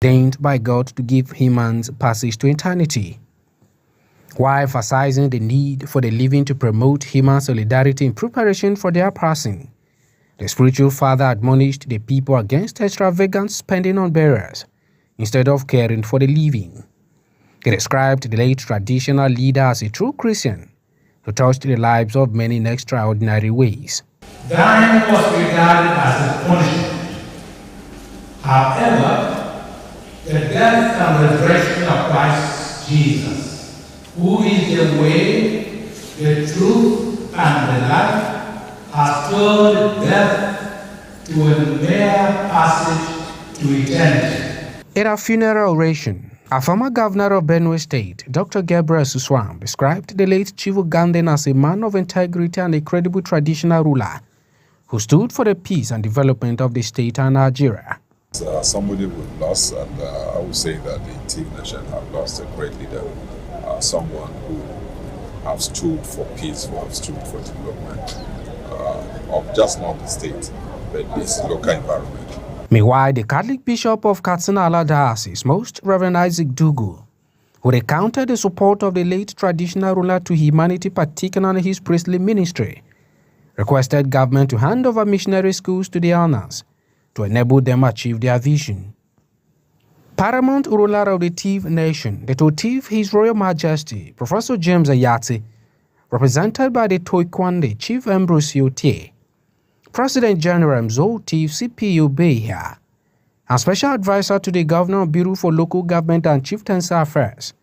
ordained by God to give humans passage to eternity. While emphasizing the need for the living to promote human solidarity in preparation for their passing, the spiritual father admonished the people against extravagant spending on burials instead of caring for the living. He described the late traditional leader as a true Christian who touched the lives of many in extraordinary ways. Dying was regarded as a punishment. However, the death and resurrection of Christ Jesus, who is the way, the truth, and the life, has turned death to a mere passage to eternity. In a funeral oration, a former governor of Benue State, Dr. Govt, described the late Chief Ugandan as a man of integrity and a credible traditional ruler who stood for the peace and development of the state and Nigeria. Somebody we've lost, and I would say that the Tiv nation have lost a great leader, someone who have stood for peace, who have stood for development of just not the state, but this local environment. Meanwhile, the Catholic Bishop of Katsina Diocese, Most Reverend Isaac Dugu, who recounted the support of the late traditional ruler to humanity, particularly his priestly ministry, requested government to hand over missionary schools to the honors to enable them achieve their vision. Paramount ruler of the Tiv nation, the Totiv, His Royal Majesty, Professor James Ayati, represented by the Toikwande Chief Ambrose Yotie, President General Mzo Tiv CPU Beya, and Special Advisor to the Governor Bureau for Local Government and Chieftaincy Affairs,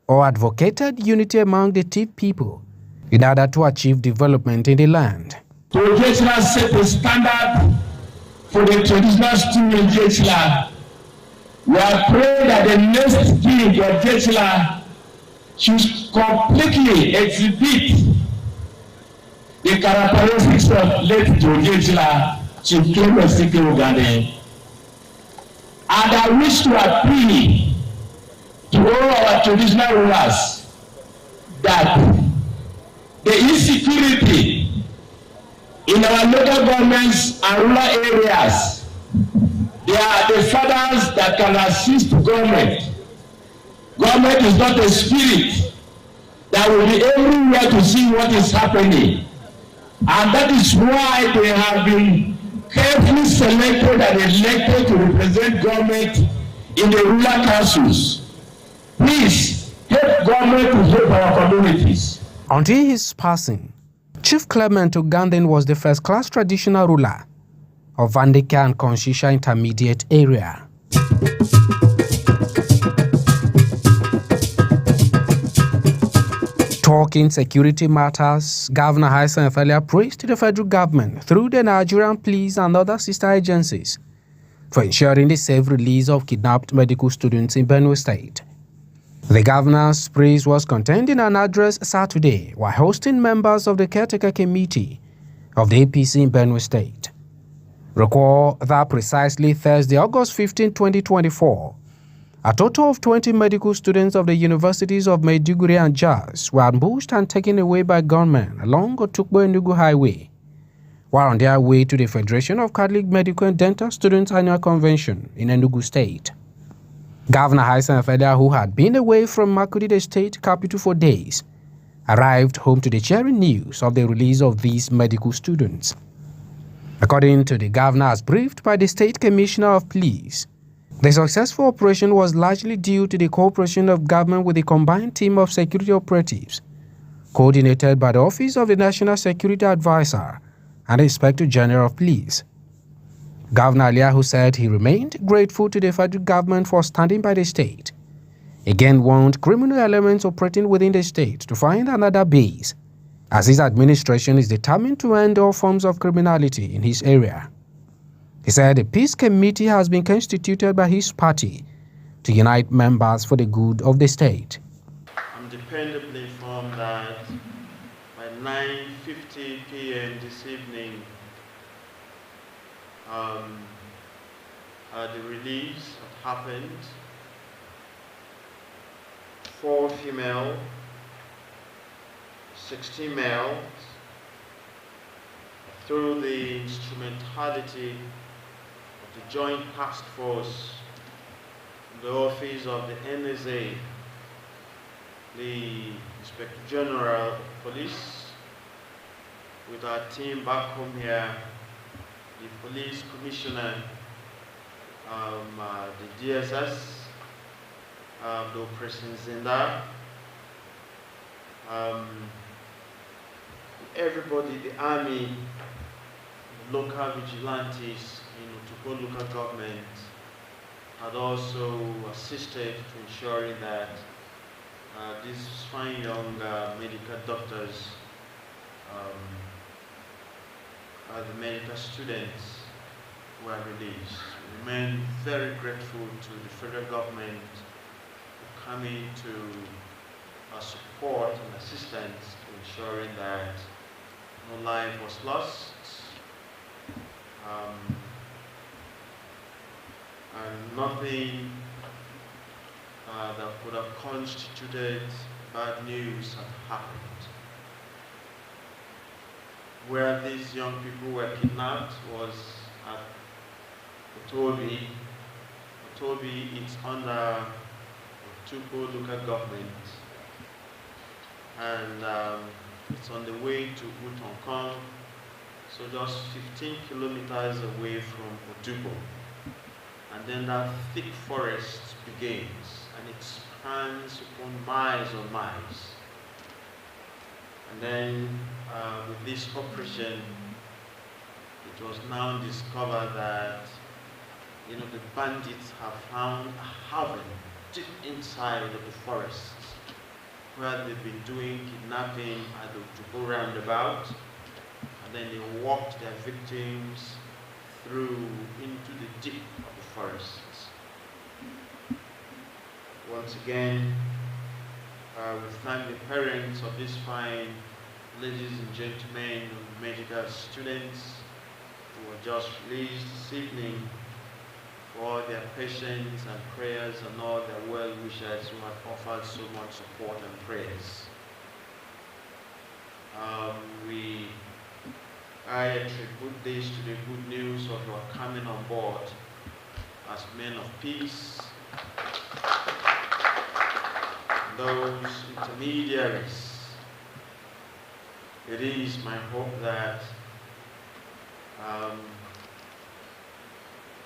all advocated unity among the Tiv people in order to achieve development in the land. To Jechla set the standard for the traditional school in Jechla. We are praying that the next king of Jechla should completely exhibit the characteristics of late Jechla Chimkemo Sike Uganda. And I wish to appeal to all our traditional rulers that the insecurity in our local governments and rural areas, they are the fathers that can assist government. Government is not a spirit that will be everywhere to see what is happening. And that is why they have been carefully selected and elected to represent government in the rural councils. Please help government to help our communities. Until his passing, Chief Clement Ugandan was the first-class traditional ruler of Vandika and Konshisha Intermediate Area. Talking security matters, Governor Hyson Efelia praised the federal government through the Nigerian police and other sister agencies for ensuring the safe release of kidnapped medical students in Benue State. The governor's praise was contained in an address Saturday while hosting members of the caretaker committee of the APC in Benue State. Recall that precisely Thursday, August 15, 2024, a total of 20 medical students of the universities of Maiduguri and Jos were ambushed and taken away by gunmen along Otukbo-Enugu Highway, while on their way to the Federation of Catholic Medical and Dental Students Annual Convention in Enugu State. Governor Hyson Efelia, who had been away from Makurdi, the state capital, for days, arrived home to the cheering news of the release of these medical students. According to the governor, as briefed by the State Commissioner of Police, the successful operation was largely due to the cooperation of government with a combined team of security operatives, coordinated by the Office of the National Security Advisor and the Inspector General of Police. Governor Aliahu said he remained grateful to the federal government for standing by the state. Again warned criminal elements operating within the state to find another base, as his administration is determined to end all forms of criminality in his area. He said a peace committee has been constituted by his party to unite members for the good of the state. I'm dependably informed that by 9:50 p.m. this evening, the release had happened. 4 female, 16 males, through the instrumentality of the Joint Task Force the office of the NSA, the Inspector General of Police, with our team back home here, the Police Commissioner, the DSS, the Operation Zenda, everybody, the army, the local vigilantes in Otukpo local government had also assisted to ensuring that these fine young medical doctors, the medical students were released. We remain very grateful to the federal government for coming to support and assistance to ensuring that no life was lost, and nothing that could have constituted bad news had happened. Where these young people were kidnapped was at Otobi. Otobi is under Otukpo local government, and it's on the way to Utonkon, so just 15 kilometers away from Otukpo. And then that thick forest begins, and it spans upon miles and miles. And then with this operation, it was now discovered that the bandits have found a haven deep inside of the forests, where they've been doing kidnapping at the Otukpo roundabout, and then they walked their victims through into the deep of the forests. Once again, we thank the parents of these fine ladies and gentlemen, medical students who were just released this evening, for all their patience and prayers and all their well-wishers who have offered so much support and prayers. I attribute this to the good news of your coming on board as men of peace, those intermediaries. It is my hope that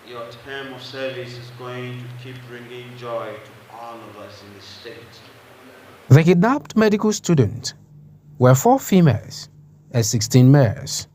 your term of service is going to keep bringing joy to all of us in the state. The kidnapped medical students were 4 females and 16 males.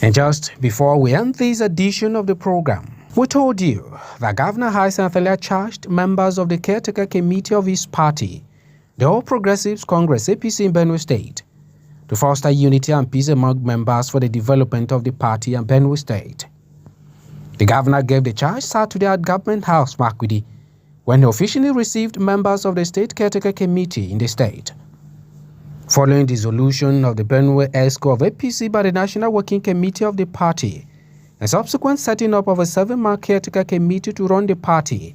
And just before we end this edition of the program, we told you that Governor Hyacinth charged members of the caretaker committee of his party, the All Progressives Congress APC in Benue State, to foster unity and peace among members for the development of the party and Benue State. The governor gave the charge Saturday at Government House, Makurdi, when he officially received members of the State Caretaker Committee in the state. Following dissolution of the Benue ESCO of APC by the National Working Committee of the party and subsequent setting up of a 7-man caretaker committee to run the party,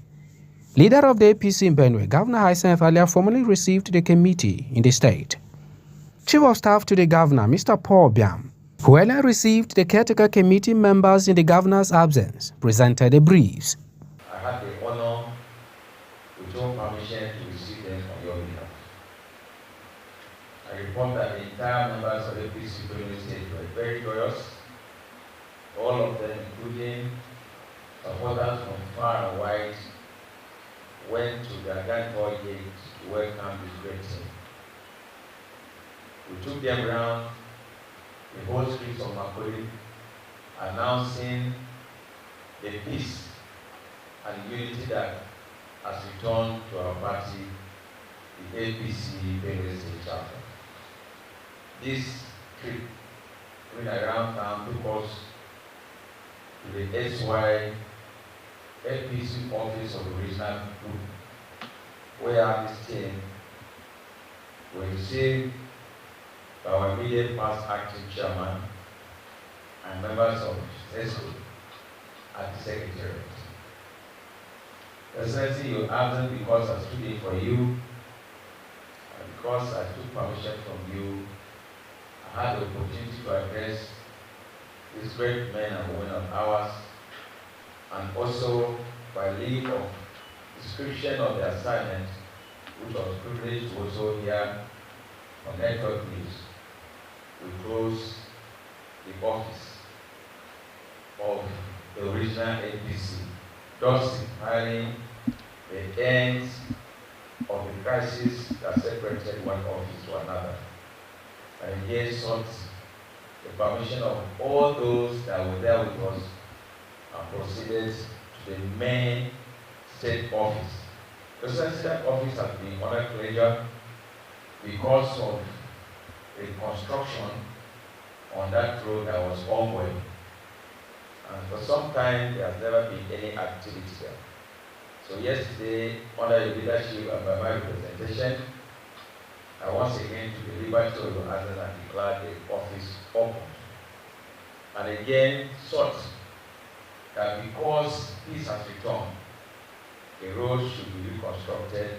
leader of the APC in Benue, Governor Hyson Efalia, formally received the committee in the state. Chief of Staff to the Governor, Mr. Paul Biam, who earlier received the caretaker committee members in the Governor's absence, presented the briefs. I had the honor, with your permission, to receive them on your behalf. I report that the entire members of the APC Benue State were very joyous. All of them, including supporters from far and wide, went to their Gantor gate to welcome this great team. We took them around the whole streets of Makodi, announcing the peace and unity that has returned to our party, the APC Benue State chapter. This trip going around town took us to the SY APC office of the regional group, where this team will receive our immediate past acting chairman and members of ESCO at the secretariat. Excellency, you absent because I stood in for you, and because I took permission from you, I had the opportunity to address these great men and women of ours, and also by leave of description of the assignment, which was privileged to also hear on network news. We close the office of the original APC, thus signifying the end of the crisis that separated one office to another. And again sought the permission of all those that were there with us and proceeded to the main state office. The state office has been under closure because of the construction on that road that was ongoing. And for some time, there has never been any activity there. So yesterday, under the leadership and by my representation, I once again took the liberty of your answers and declared the office open. And again, sought that because peace has returned, the road should be reconstructed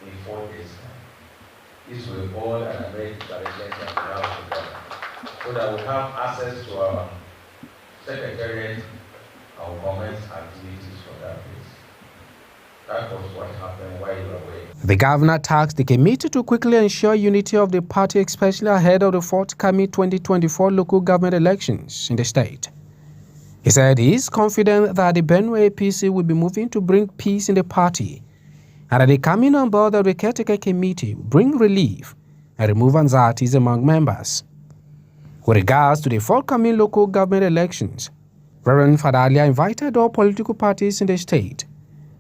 in 4 days' time. This will all and I made declarations and now together, so that we have access to our secretariat and commence activities from that place. That was what happened while you were away. The governor tasked the committee to quickly ensure unity of the party, especially ahead of the forthcoming 2024 local government elections in the state. He said he is confident that the Benue APC will be moving to bring peace in the party, and that the coming on board of the caretaker committee will bring relief and remove anxieties among members. With regards to the forthcoming local government elections, Reverend Fadalia invited all political parties in the state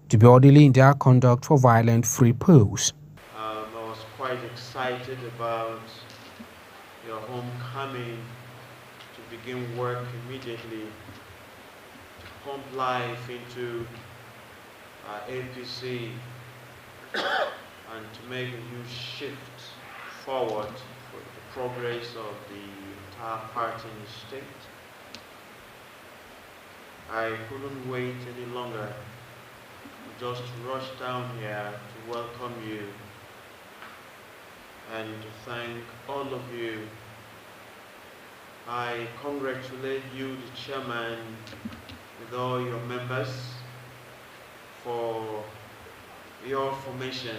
to be orderly in their conduct for violent free polls. I was quite excited about your homecoming to begin work immediately, to pump life into APC and to make a huge shift forward for the progress of the entire party in the state. I couldn't wait any longer just to rush down here to welcome you and to thank all of you. I congratulate you, the chairman, with all your members for your formation.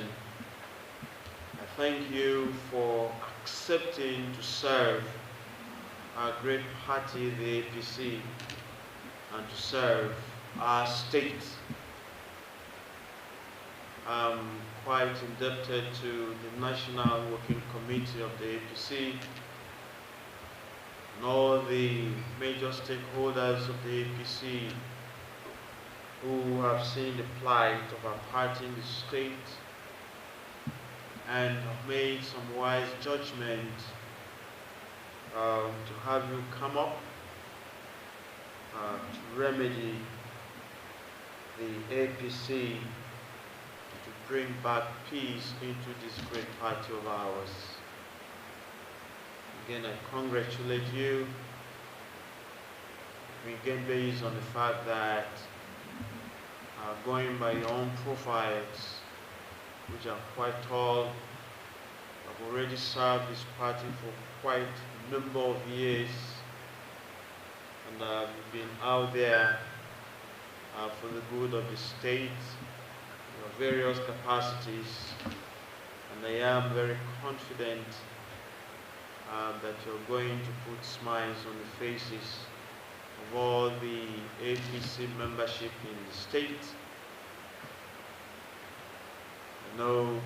I thank you for accepting to serve our great party, the APC, and to serve our state. I'm quite indebted to the National Working Committee of the APC and all the major stakeholders of the APC who have seen the plight of our party in the state and have made some wise judgment to have you come up to remedy the APC, to bring back peace into this great party of ours. Again, I congratulate you. Again, based on the fact that going by your own profiles, which are quite tall, I've already served this party for quite a number of years, and I've been out there for the good of the state, various capacities, and I am very confident that you're going to put smiles on the faces of all the APC membership in the state. I know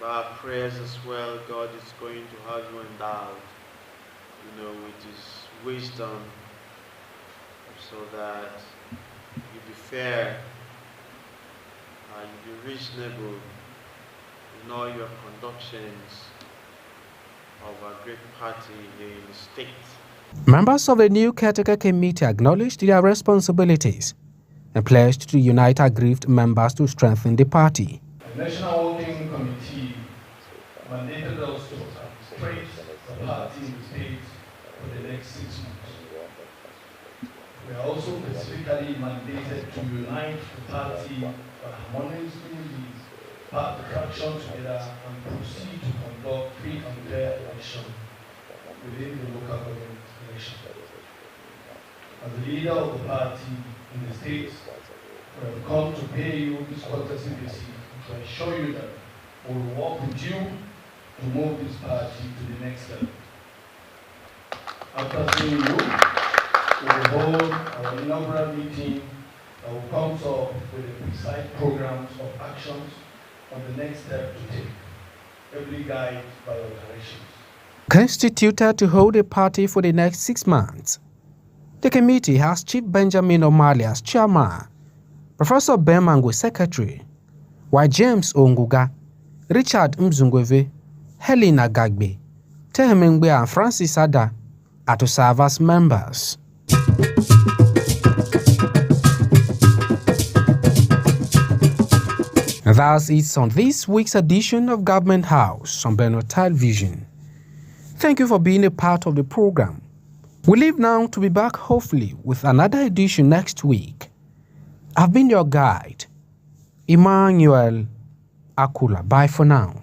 by our prayers as well, God is going to have you endowed, with His wisdom, so that you be fair, you be reasonable in all your conductions of our great party in the state. Members of the new caretaker committee acknowledged their responsibilities and pledged to unite aggrieved members to strengthen the party. The National Working Committee mandated us to administrate the party in the state for the next 6 months. We are also specifically mandated to unite the party harmoniously with the fraction together and proceed to conduct free and fair election within the local government election. As the leader of the party in the state, we have come to pay you this courtesy visit to assure you that we will work with you to move this party to the next level. After seeing you, we will hold our inaugural meeting that will come up with a precise programs of actions on the next step to take, every guide by your directions. Constituted to hold a party for the next 6 months, the committee has Chief Benjamin O'Malley as chairman, Professor Ben Mango secretary, while James Onguga, Richard Mzungweve, Helena Gagbe, Tehemengbe and Francis Ada are to serve as members. That's it on this week's edition of Government House on Benue Television. Thank you for being a part of the program. We leave now to be back hopefully with another edition next week. I've been your guide, Emmanuel Akula. Bye for now.